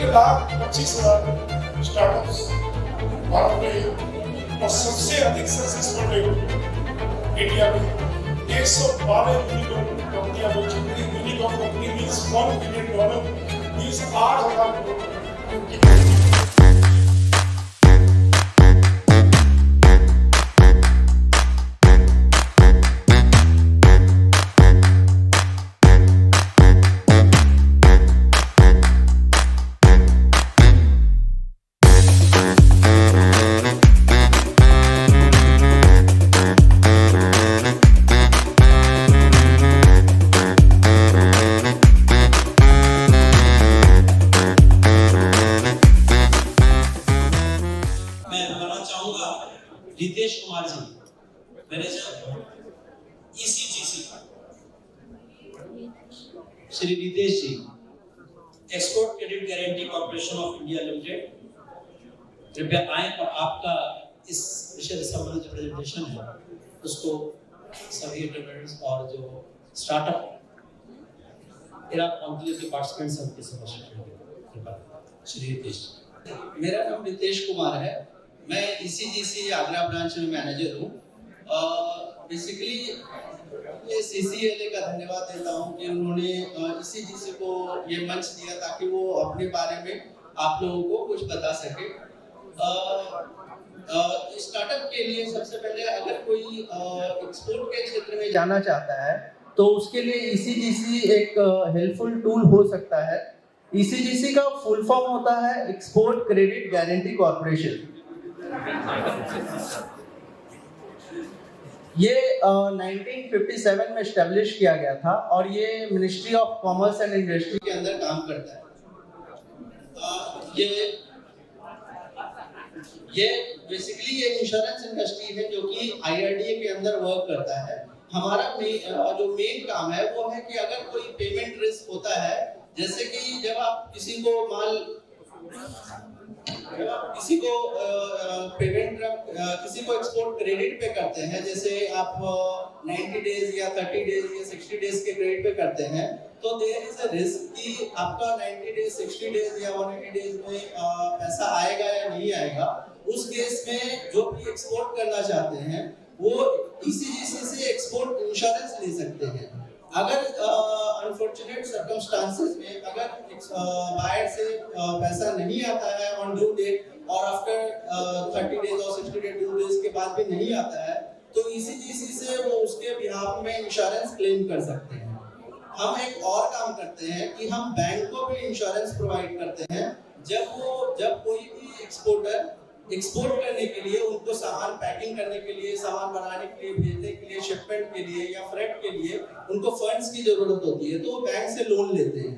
1,25,000 startups Bharat में और सबसे अधिक सक्सेसफुल रेट इंडिया में 112 यूनिकॉर्न कंपनियां बन चुकी हैं। Unicorn company means $1 billion means 8,000 crore. Ritesh Kumar ji, manager ECGC। Shri Ritesh ji, export credit guarantee corporation of India limited, कृपया आए और आपका इस विषय से संबंधित प्रेजेंटेशन है उसको सभी अटेंडेंट्स और जो स्टार्टअप एरा कॉन्क्लेव के पार्टिसिपेंट्स हैं उनके समक्ष कृपया श्री रितेश। मेरा नाम रितेश कुमार है, मैं ECGC आगरा ब्रांच में मैनेजर हूँ। बेसिकली ये CCLA का धन्यवाद देता हूँ कि उन्होंने ECGC को ये मंच दिया ताकि वो अपने बारे में आप लोगों को कुछ बता सके। स्टार्टअप के लिए सबसे पहले अगर कोई एक्सपोर्ट के क्षेत्र में जाना चाहता है तो उसके लिए ECGC एक हेल्पफुल टूल हो सकता है। ECGC का फुल फॉर्म होता है एक्सपोर्ट क्रेडिट गारंटी कॉर्पोरेशन। ये 1957 में एस्टेब्लिश किया गया था और ये ministry of commerce and industry के अंदर काम करता है। ये बेसिकली ये इंश्योरेंस इंडस्ट्री है जो कि IRDA के अंदर वर्क करता है। हमारा जो मेन काम है वो है कि अगर कोई पेमेंट रिस्क होता है, जैसे कि जब आप किसी को एक्सपोर्ट क्रेडिट पे करते हैं, जैसे आप 90 डेज या 30 डेज या 60 डेज के क्रेडिट पे करते हैं, तो देयर इज अ रिस्क कि आपका 90 डेज 60 डेज या 180 डेज में पैसा आएगा या नहीं आएगा। उस केस में जो भी एक्सपोर्ट करना चाहते हैं वो ECGC से एक्सपोर्ट इंश्योरेंस ले सकते हैं। अगर अनफॉर्चुनेट सर्कमस्टांसेस में अगर बायर से पैसा नहीं आता है ऑन ड्यू डेट और आफ्टर 30 डेज और 60 डेज के बाद भी नहीं आता है, तो ECGC से वो उसके बिहाफ में इंश्योरेंस क्लेम कर सकते हैं। हम एक और काम करते हैं कि हम बैंक को भी इंश्योरेंस प्रोवाइड करते हैं। जब कोई भी एक्सपोर्टर एक्सपोर्ट करने के लिए, उनको सामान पैकिंग करने के लिए, सामान बनाने के लिए, भेजने के लिए, शिपमेंट के लिए या फ्रेट के लिए उनको फंड्स की जरूरत होती है, तो वो बैंक से लोन लेते हैं।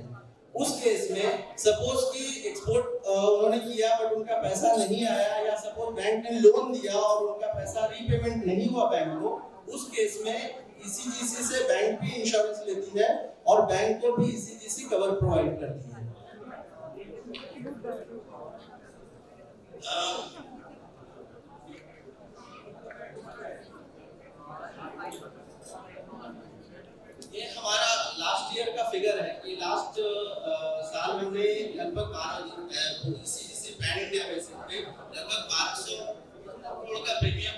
उस केस में सपोज कि एक्सपोर्ट उन्होंने किया बट उनका पैसा नहीं आया, या सपोज बैंक ने लोन दिया और उनका पैसा रीपेमेंट नहीं हुआ बैंक को, उस केस में ECGC से बैंक भी इंश्योरेंस लेती है और बैंक को भी ECGC कवर प्रोवाइड करती है। ये हमारा लास्ट ईयर का फिगर है कि लास्ट साल हमने लगभग 12 ECGC पैन इंडिया बेसिस पे लगभग 1200 करोड़ का प्रीमियम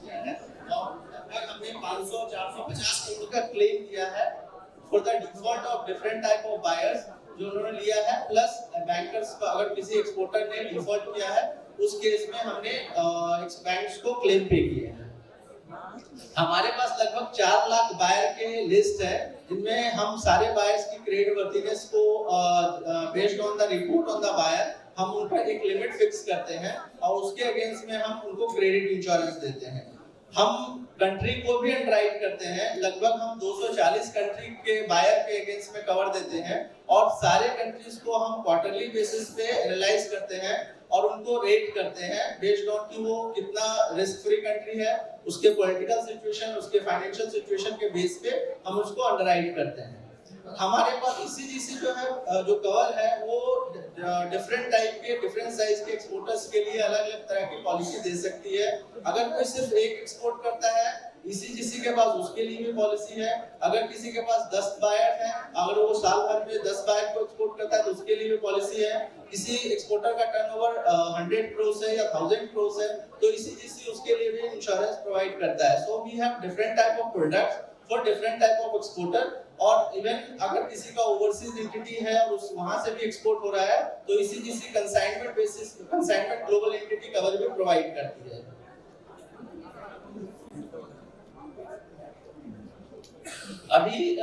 है और लगभग हमने 500-450 करोड़ का क्लेम किया है for the default of different type of buyers जो उन्होंने लिया है, प्लस बैंकर्स का अगर किसी एक्सपोर्टर ने डिफॉल्ट किया है उस केस में हमने बैंक्स को क्लेम पे किए हैं। हमारे पास लगभग 4 लाख बायर के लिस्ट है जिनमें हम सारे बायर्स की क्रेडिट वर्थिनेस को based on the report on the buyer हम उन पर एक लिमिट फिक्स करते हैं और उसके अगेंस्ट में हम उनको क्रेडिट इंश्योरेंस देते हैं। हम कंट्री को भी अंडरराइट करते हैं, लगभग हम 240 कंट्री के बायर के अगेंस्ट में कवर देते हैं और सारे कंट्रीज को हम क्वार्टरली बेसिस पे एनालाइज करते हैं और उनको रेट करते हैं बेस्ड ऑन कि वो कितना रिस्क फ्री कंट्री है, उसके पॉलिटिकल सिचुएशन, उसके फाइनेंशियल सिचुएशन के बेस पे हम उसको अंडरराइट करते हैं। हमारे पास ECGC जो है जो कवर है वो डिफरेंट टाइप के डिफरेंट साइज के एक्सपोर्टर्स के लिए अलग अलग तरह की पॉलिसी दे सकती है। अगर कोई सिर्फ एक एक्सपोर्ट करता है ECGC के पास उसके लिए भी पॉलिसी है। अगर किसी के पास 10 बायर हैं, अगर वो साल भर में 10 बायर को एक्सपोर्ट करता है तो उसके लिए भी पॉलिसी है। किसी एक्सपोर्टर का टर्नओवर 100 करोड़ है या 1000 करोड़ है तो ECGC उसके लिए भी इंश्योरेंस प्रोवाइड करता है। So we have different type of products for different type of exporter. और इवन अगर किसी का ओवरसीज एंटिटी है और उस वहां से भी एक्सपोर्ट हो रहा है तो ECGC consignment basis consignment global entity cover भी प्रोवाइड करती है। अभी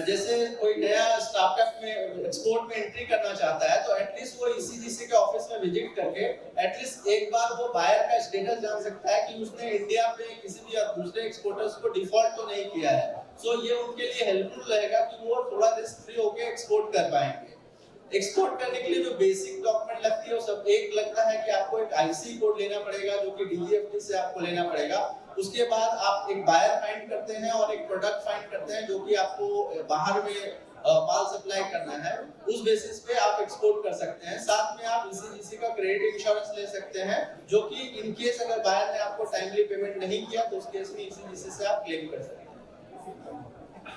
जैसे कोई नया स्टार्टअप में एक्सपोर्ट में एंट्री करना चाहता है तो एटलीस्ट वो ECGC के ऑफिस में विजिट करके एटलीस्ट एक बार वो बायर का स्टेटस जान सकता है कि उसने इंडिया पे किसी भी दूसरे एक्सपोर्टर्स को डिफॉल्ट तो नहीं किया है। सो ये उनके लिए हेल्पफुल रहेगा कि वो थोड़ा रिस्क फ्री होकर एक्सपोर्ट कर पाएंगे। एक्सपोर्ट करने के लिए जो बेसिक डॉक्यूमेंट लगती है वो सब एक लगता है कि आपको एक IC कोड लेना पड़ेगा जो कि DGFT से आपको लेना पड़ेगा। उसके बाद आप एक बायर फाइंड करते हैं और एक प्रोडक्ट फाइंड करते हैं जो कि आपको बाहर में माल सप्लाई करना है। उस बेसिस पे आप एक्सपोर्ट कर सकते हैं। साथ में आप ECGC का क्रेडिट इंश्योरेंस ले सकते हैं जो कि इन केस अगर बायर ने आपको टाइमली पेमेंट नहीं किया तो उस केस में ECGC से आप क्लेम कर सकते हैं।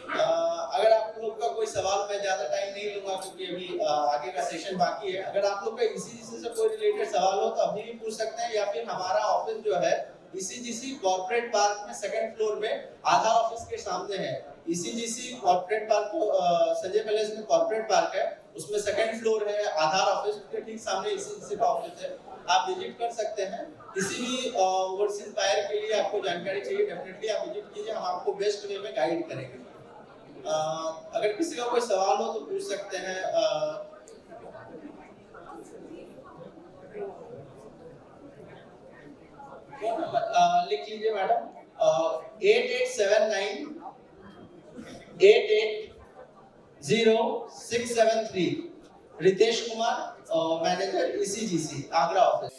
अगर आप लोग का कोई सवाल, मैं ज्यादा टाइम नहीं लूंगा क्योंकि अभी आगे का सेशन बाकी है। अगर आप लोग का ECGC से कोई रिलेटेड सवाल हो तो अभी भी पूछ सकते हैं या फिर हमारा ऑफिस जो है ECGC कॉर्पोरेट पार्क में सेकंड फ्लोर में आधार ऑफिस के सामने है। ECGC corporate park Sanjay palace में कॉर्पोरेट पार्क है, उसमें सेकंड फ्लोर है आधार ऑफिस के ठीक सामने ECGC का ऑफिस है। आप विजिट कर सकते हैं। किसी भी ओवरसीज बायर के लिए आपको जानकारी चाहिए डेफिनेटली आप विजिट कीजिए, हम आपको बेस्ट वे में गाइड करेंगे। अगर किसी का कोई सवाल हो तो पूछ सकते हैं। लिख लीजिए madam 8879 880673 Ritesh Kumar, manager ECGC Agra office.